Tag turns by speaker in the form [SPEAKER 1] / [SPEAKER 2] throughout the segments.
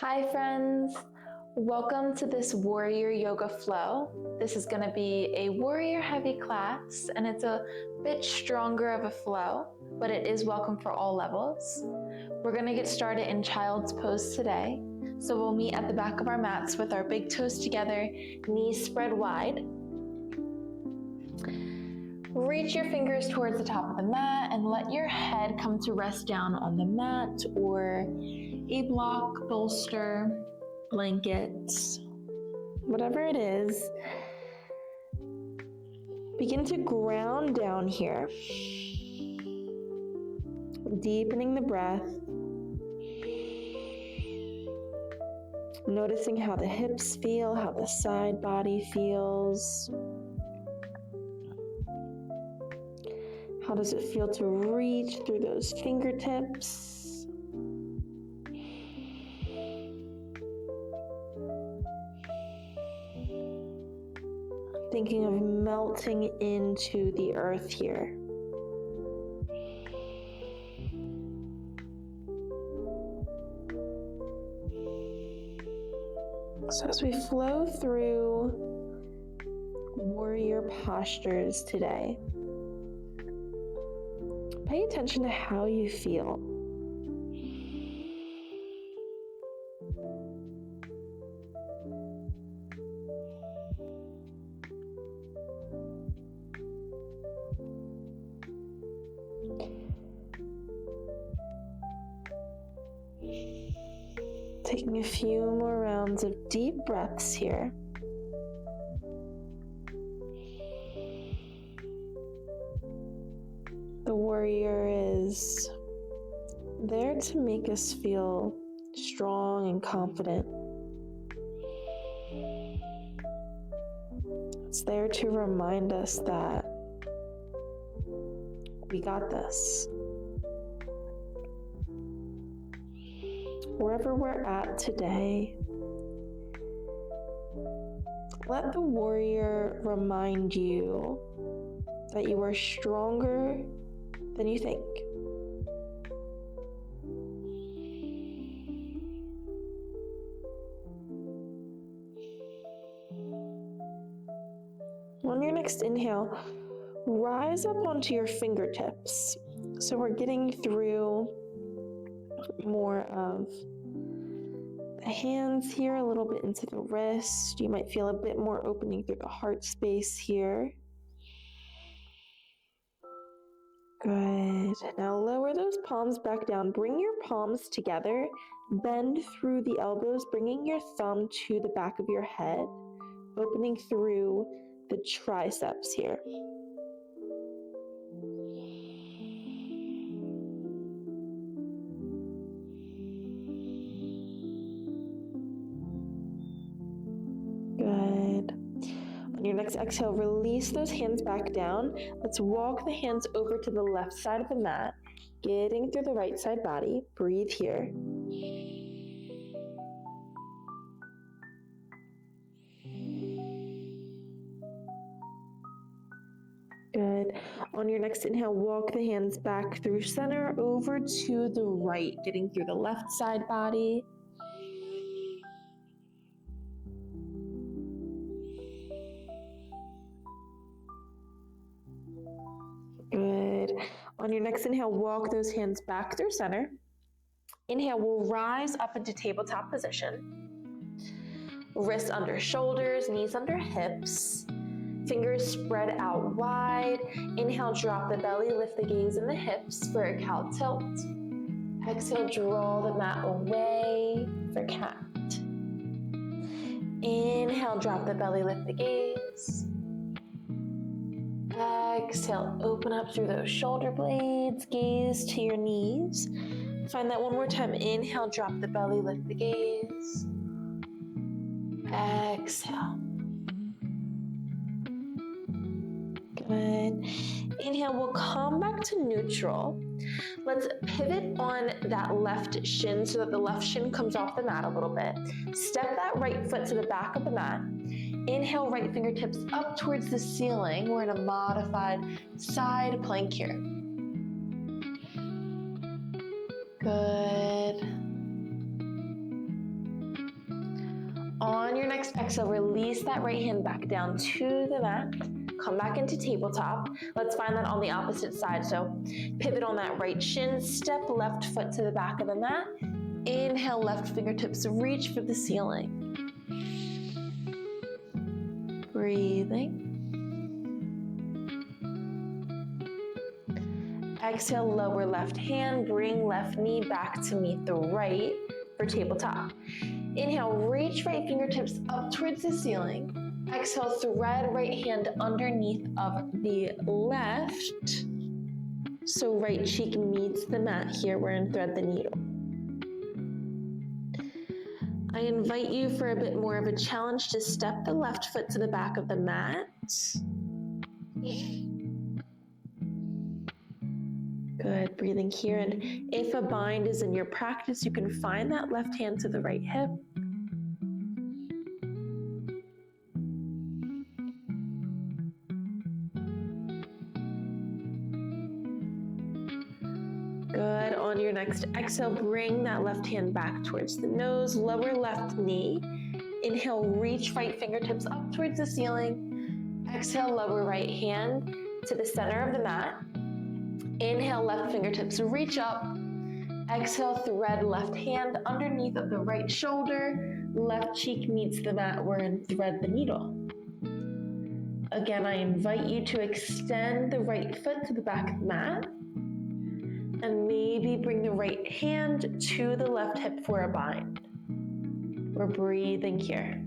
[SPEAKER 1] Hi friends, welcome to this warrior yoga flow. This is going to be a warrior heavy class and it's a bit stronger of a flow, but it is welcome for all levels. We're going to get started in child's pose today. So we'll meet at the back of our mats with our big toes together, knees spread wide. Reach your fingers towards the top of the mat and let your head come to rest down on the mat or a block, bolster, blankets, whatever it is. Begin to ground down here, deepening the breath, noticing how the hips feel, how the side body feels. How does it feel to reach through those fingertips? Thinking of melting into the earth here. So as we flow through warrior postures today, pay attention to how you feel. Taking a few more rounds of deep breaths here. The warrior is there to make us feel strong and confident. It's there to remind us that we got this. Wherever we're at today, let the warrior remind you that you are stronger than you think. On your next inhale, rise up onto your fingertips. So we're getting through more of the hands here, a little bit into the wrist. You might feel a bit more opening through the heart space here. Good. Now lower those palms back down. Bring your palms together. Bend through the elbows, bringing your thumb to the back of your head, opening through the triceps here. Good. On your next exhale, release those hands back down. Let's walk the hands over to the left side of the mat, getting through the right side body. Breathe here. Good. On your next inhale, walk the hands back through center over to the right, getting through the left side body. Good. On your next inhale, walk those hands back through center. Inhale, we'll rise up into tabletop position. Wrists under shoulders, knees under hips. Fingers spread out wide. Inhale, drop the belly, lift the gaze and the hips for a cow tilt. Exhale, draw the mat away for cat. Inhale, drop the belly, lift the gaze. Exhale, open up through those shoulder blades, gaze to your knees. Find that one more time. Inhale, drop the belly, lift the gaze. Exhale. Good. Inhale, we'll come back to neutral. Let's pivot on that left shin so that the left shin comes off the mat a little bit. Step that right foot to the back of the mat. Inhale, right fingertips up towards the ceiling. We're in a modified side plank here. Good. next exhale, release that right hand back down to the mat. Come back into tabletop. Let's find that on the opposite side. So pivot on that right shin, step left foot to the back of the mat. Inhale, left fingertips reach for the ceiling. Breathing. Exhale, lower left hand, bring left knee back to meet the right for tabletop. Inhale, reach right fingertips up towards the ceiling. Exhale, thread right hand underneath of the left. So right cheek meets the mat here. We're in thread the needle. I invite you for a bit more of a challenge to step the left foot to the back of the mat. Good, breathing here. And if a bind is in your practice, you can find that left hand to the right hip. Good, on your next exhale, bring that left hand back towards the nose, lower left knee. Inhale, reach right fingertips up towards the ceiling. Exhale, lower right hand to the center of the mat. Inhale, left fingertips reach up. Exhale, thread left hand underneath of the right shoulder. Left cheek meets the mat. We're in thread the needle. Again, I invite you to extend the right foot to the back of the mat. And maybe bring the right hand to the left hip for a bind. We're breathing here.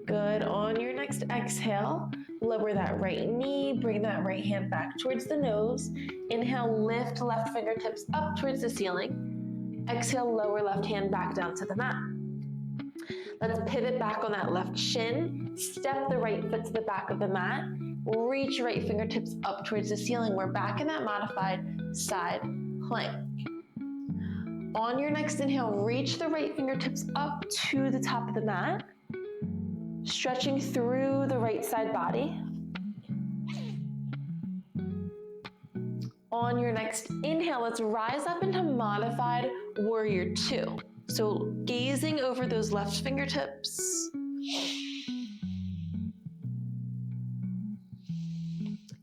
[SPEAKER 1] Good, on your next exhale, lower that right knee, bring that right hand back towards the nose. Inhale, lift left fingertips up towards the ceiling. Exhale, lower left hand back down to the mat. Let's pivot back on that left shin, step the right foot to the back of the mat, reach right fingertips up towards the ceiling. We're back in that modified side plank. On your next inhale, reach the right fingertips up to the top of the mat, stretching through the right side body. On your next inhale, let's rise up into modified warrior two. So gazing over those left fingertips.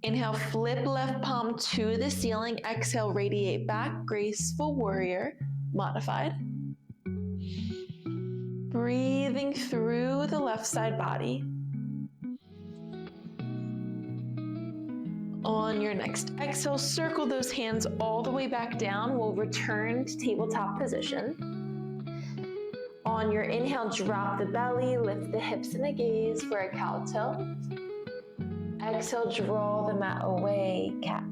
[SPEAKER 1] Inhale, flip left palm to the ceiling. Exhale, radiate back, graceful warrior, modified. Breathing through the left side body. On your next exhale, circle those hands all the way back down. We'll return to tabletop position. On your inhale, drop the belly, lift the hips and the gaze for a cow tilt. Exhale, draw the mat away, cat.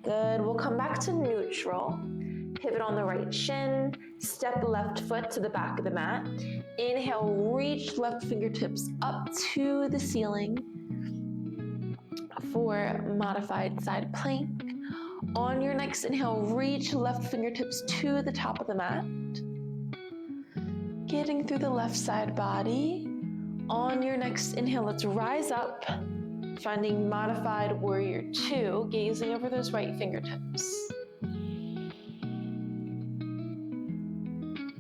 [SPEAKER 1] Good, we'll come back to neutral. Pivot on the right shin, step left foot to the back of the mat. Inhale, reach left fingertips up to the ceiling for modified side plank. On your next inhale, reach left fingertips to the top of the mat. Getting through the left side body. On your next inhale, let's rise up, finding modified warrior two, gazing over those right fingertips.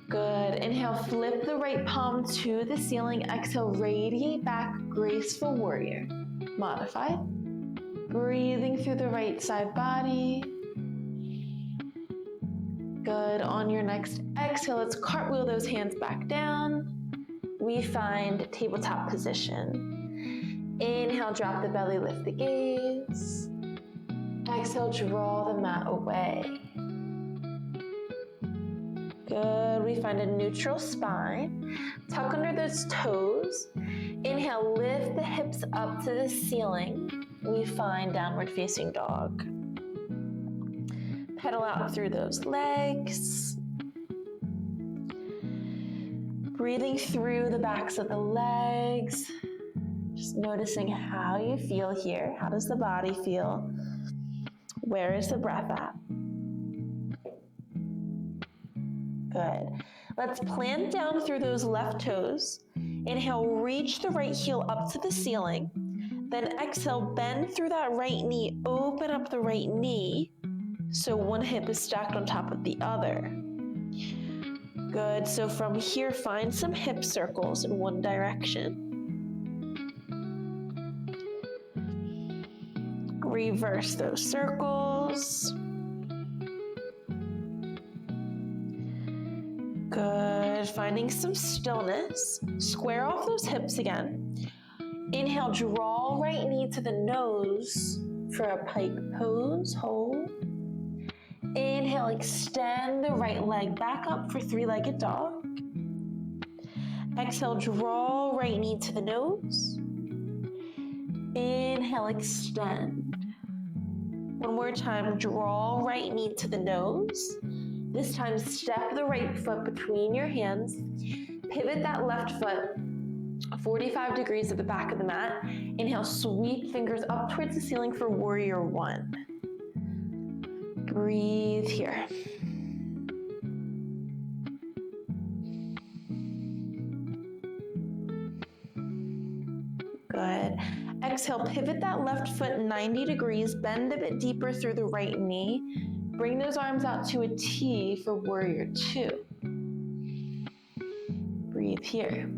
[SPEAKER 1] Good, inhale, flip the right palm to the ceiling. Exhale, radiate back, graceful warrior, modified. Breathing through the right side body. Good, on your next exhale, let's cartwheel those hands back down. We find tabletop position. Inhale, drop the belly, lift the gaze. Exhale, draw the mat away. Good, we find a neutral spine. Tuck under those toes. Inhale, lift the hips up to the ceiling. We find downward facing dog. Pedal out through those legs. Breathing through the backs of the legs. Just noticing how you feel here. How does the body feel? Where is the breath at? Good. Let's plant down through those left toes. Inhale, reach the right heel up to the ceiling. Then exhale, bend through that right knee, open up the right knee, so one hip is stacked on top of the other. Good, so from here, find some hip circles in one direction. Reverse those circles. Good, finding some stillness. Square off those hips again. Inhale, draw right knee to the nose for a pike pose, hold. Inhale, extend the right leg back up for three-legged dog. Exhale, draw right knee to the nose. Inhale, extend. One more time, draw right knee to the nose. This time, step the right foot between your hands. Pivot that left foot 45 degrees at the back of the mat. Inhale, sweep fingers up towards the ceiling for warrior one. Breathe here. Good. Exhale, pivot that left foot 90 degrees, bend a bit deeper through the right knee. Bring those arms out to a T for warrior two. Breathe here.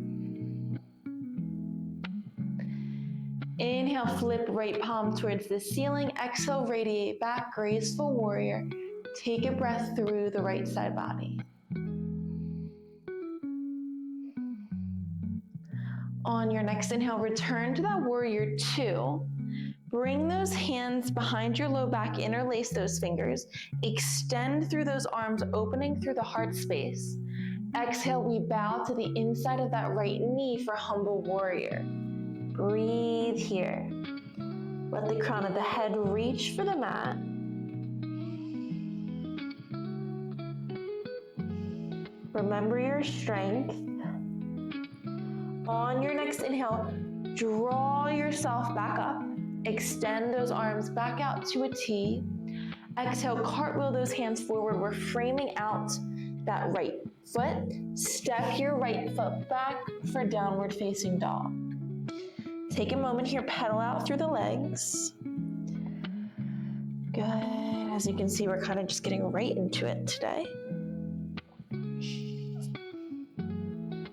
[SPEAKER 1] Inhale, flip right palm towards the ceiling. Exhale, radiate back, graceful warrior. Take a breath through the right side body. On your next inhale, return to that warrior two. Bring those hands behind your low back, interlace those fingers. Extend through those arms, opening through the heart space. Exhale, we bow to the inside of that right knee for humble warrior. Breathe here. Let the crown of the head reach for the mat. Remember your strength. On your next inhale, draw yourself back up. Extend those arms back out to a T. Exhale, cartwheel those hands forward. We're framing out that right foot. Step your right foot back for downward facing dog. Take a moment here, pedal out through the legs. Good. As you can see, we're kind of just getting right into it today.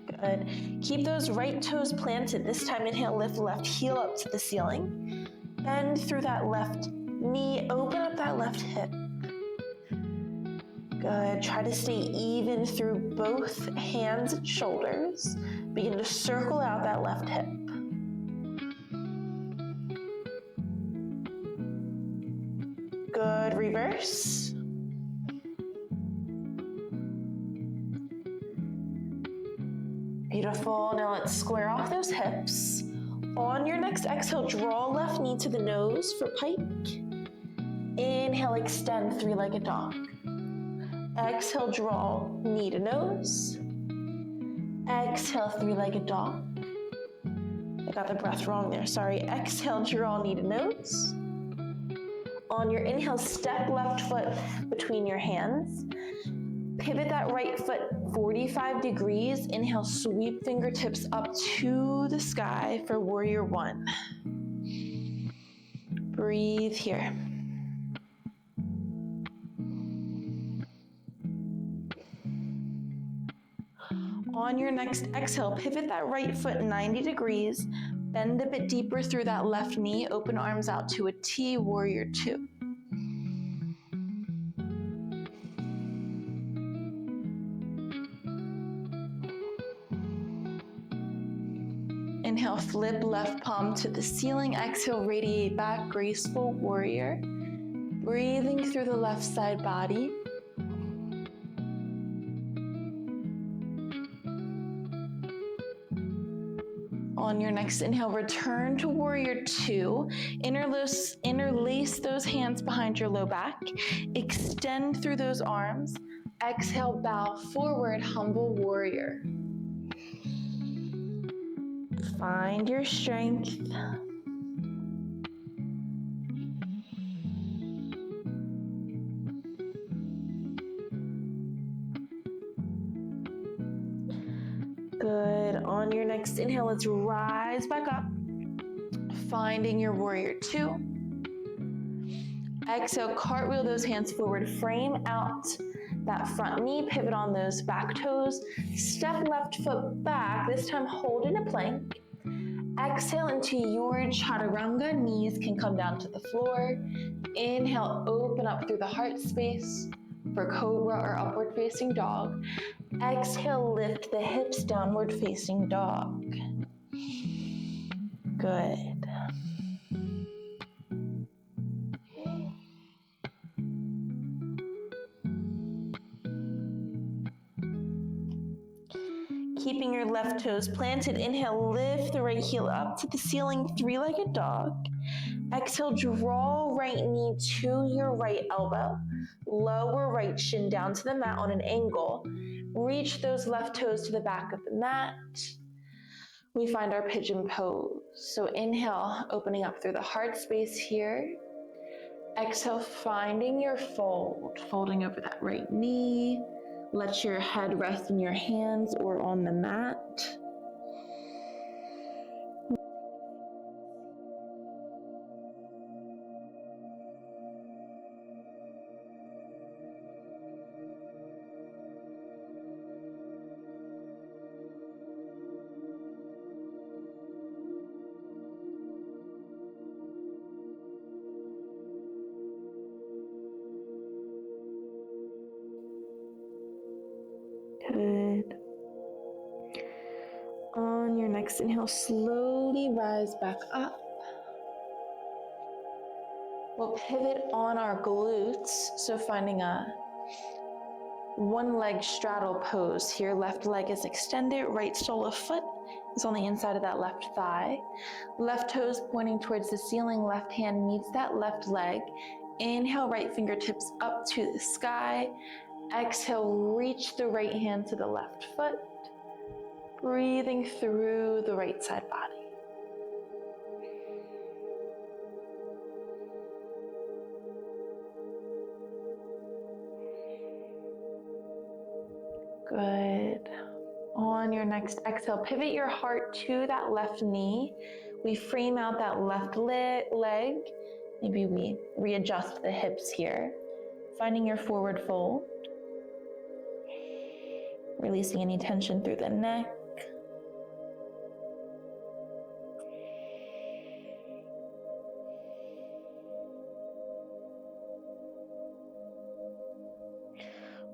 [SPEAKER 1] Good. Keep those right toes planted. This time, inhale, lift the left heel up to the ceiling. Bend through that left knee, open up that left hip. Good. Try to stay even through both hands and shoulders. Begin to circle out that left hip. Good. Reverse. Beautiful. Now let's square off those hips. On your next exhale, draw left knee to the nose for pike. Inhale, extend three-legged dog. Exhale, draw knee to nose. Exhale, three-legged dog. I got the breath wrong there, sorry. Exhale, draw knee to nose. On your inhale, step left foot between your hands. Pivot that right foot 45 degrees. Inhale, sweep fingertips up to the sky for warrior one. Breathe here. On your next exhale, pivot that right foot 90 degrees. Bend a bit deeper through that left knee. Open arms out to a T, warrior two. Inhale, flip left palm to the ceiling. Exhale, radiate back, graceful warrior. Breathing through the left side body. On your next inhale, return to warrior two. Interlace those hands behind your low back. Extend through those arms. Exhale, bow forward, humble warrior. Find your strength. Good. On your next inhale, let's rise back up. Finding your warrior two. Exhale, cartwheel those hands forward, frame out that front knee, pivot on those back toes, step left foot back, this time hold in a plank. Exhale into your chaturanga, knees can come down to the floor. Inhale, open up through the heart space for cobra or upward facing dog. Exhale, lift the hips, downward facing dog. Good. Keeping your left toes planted, inhale, lift the right heel up to the ceiling, three-legged dog. Exhale, draw right knee to your right elbow. Lower right shin down to the mat on an angle. Reach those left toes to the back of the mat. We find our pigeon pose. So inhale, opening up through the heart space here. Exhale, finding your fold, folding over that right knee. Let your head rest in your hands or on the mat. Good. On your next inhale, slowly rise back up. We'll pivot on our glutes, so finding a one leg straddle pose here. Left leg is extended, right sole of foot is on the inside of that left thigh. Left toes pointing towards the ceiling, left hand meets that left leg. Inhale, right fingertips up to the sky. Exhale, reach the right hand to the left foot. Breathing through the right side body. Good. On your next exhale, pivot your heart to that left knee. We frame out that left leg. Maybe we readjust the hips here. Finding your forward fold. Releasing any tension through the neck.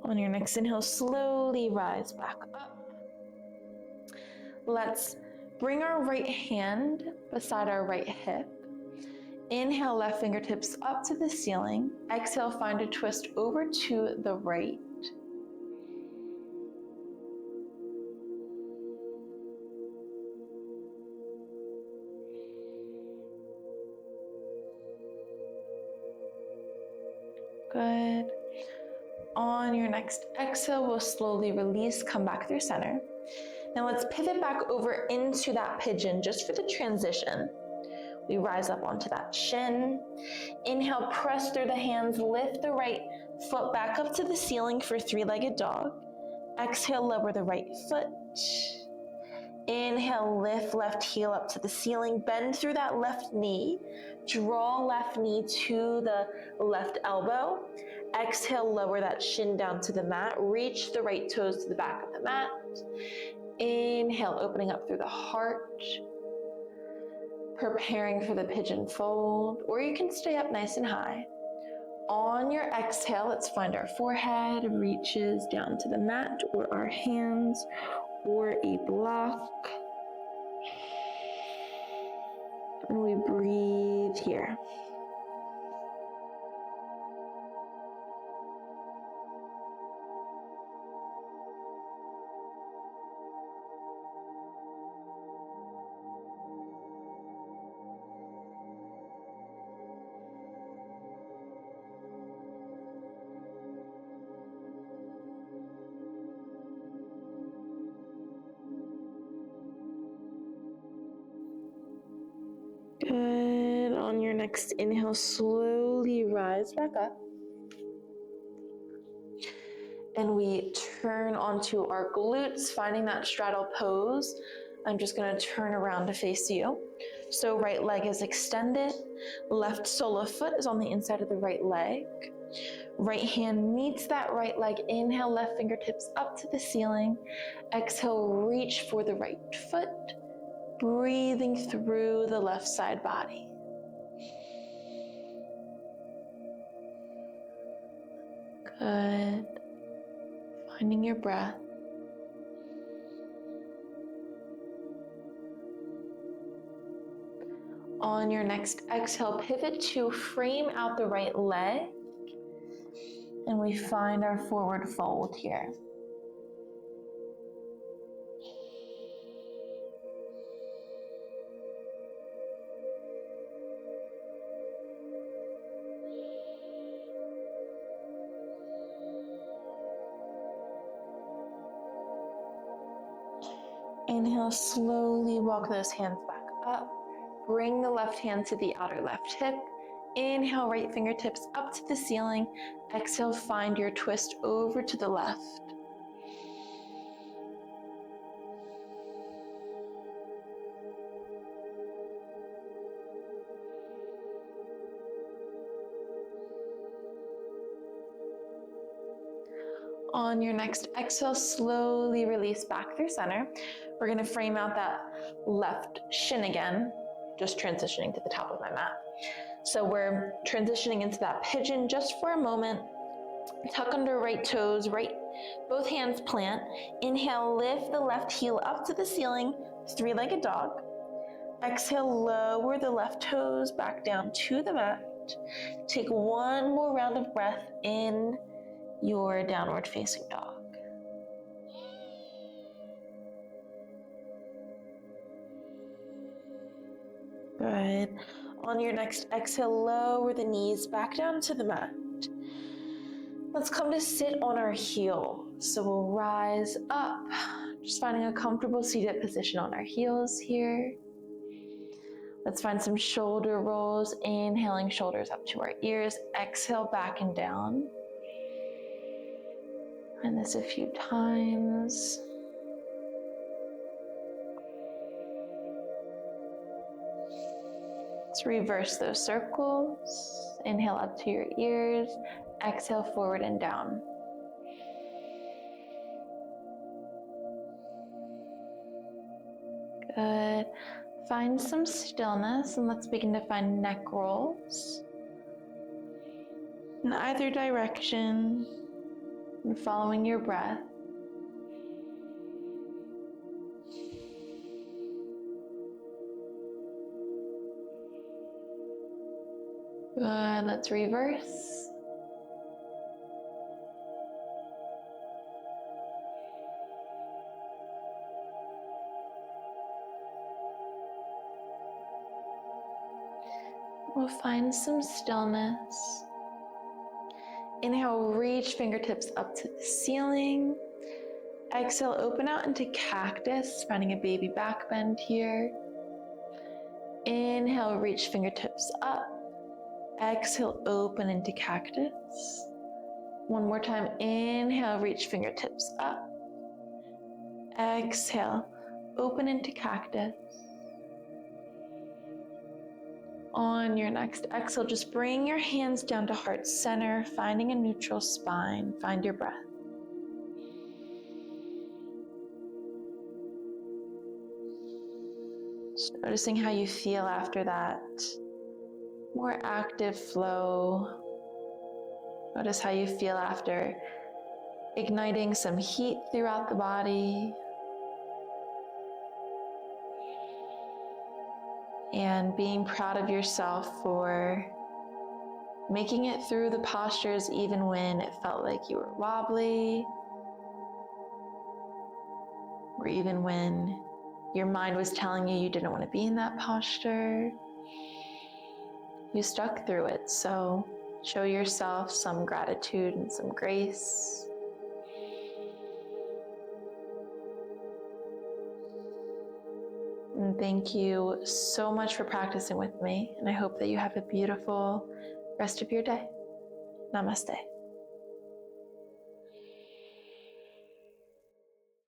[SPEAKER 1] On your next inhale, slowly rise back up. Let's bring our right hand beside our right hip. Inhale, left fingertips up to the ceiling. Exhale, find a twist over to the right. Good. On your next exhale, we'll slowly release, come back through center. Now let's pivot back over into that pigeon just for the transition. We rise up onto that shin. Inhale, press through the hands, lift the right foot back up to the ceiling for three-legged dog. Exhale, lower the right foot. Inhale, lift left heel up to the ceiling, bend through that left knee. Draw left knee to the left elbow. Exhale, lower that shin down to the mat. Reach the right toes to the back of the mat. Inhale, opening up through the heart. Preparing for the pigeon fold, or you can stay up nice and high. On your exhale, let's find our forehead reaches down to the mat or our hands or a block. And we breathe here. Good. On your next inhale, slowly rise back up. And we turn onto our glutes, finding that straddle pose. I'm just going to turn around to face you. So right leg is extended, left sole of foot is on the inside of the right leg. Right hand meets that right leg. Inhale, left fingertips up to the ceiling. Exhale, reach for the right foot, breathing through the left side body. Good. Finding your breath. On your next exhale, pivot to frame out the right leg. And we find our forward fold here. Inhale, slowly walk those hands back up. Bring the left hand to the outer left hip. Inhale, right fingertips up to the ceiling. Exhale, find your twist over to the left. On your next exhale, slowly release back through center. We're going to frame out that left shin again, just transitioning to the top of my mat. So we're transitioning into that pigeon just for a moment. Tuck under right toes, both hands plant. Inhale, lift the left heel up to the ceiling, three-legged dog. Exhale, lower the left toes back down to the mat. Take one more round of breath in your downward facing dog. Good. On your next exhale, lower the knees back down to the mat. Let's come to sit on our heel. So we'll rise up, just finding a comfortable seated position on our heels here. Let's find some shoulder rolls, inhaling shoulders up to our ears, exhale back and down. And this a few times. Let's reverse those circles. Inhale up to your ears, exhale forward and down. Good. Find some stillness and let's begin to find neck rolls in either direction and following your breath. Good. Let's reverse. We'll find some stillness. Inhale, reach fingertips up to the ceiling. Exhale, open out into cactus, finding a baby back bend here. Inhale, reach fingertips up. Exhale, open into cactus. One more time, inhale, reach fingertips up. Exhale, open into cactus. On your next exhale, just bring your hands down to heart center, finding a neutral spine. Find your breath. Just noticing how you feel after that more active flow. Notice how you feel after igniting some heat throughout the body. And being proud of yourself for making it through the postures even when it felt like you were wobbly, or even when your mind was telling you you didn't want to be in that posture. You stuck through it, so show yourself some gratitude and some grace. And thank you so much for practicing with me, and I hope that you have a beautiful rest of your day. Namaste.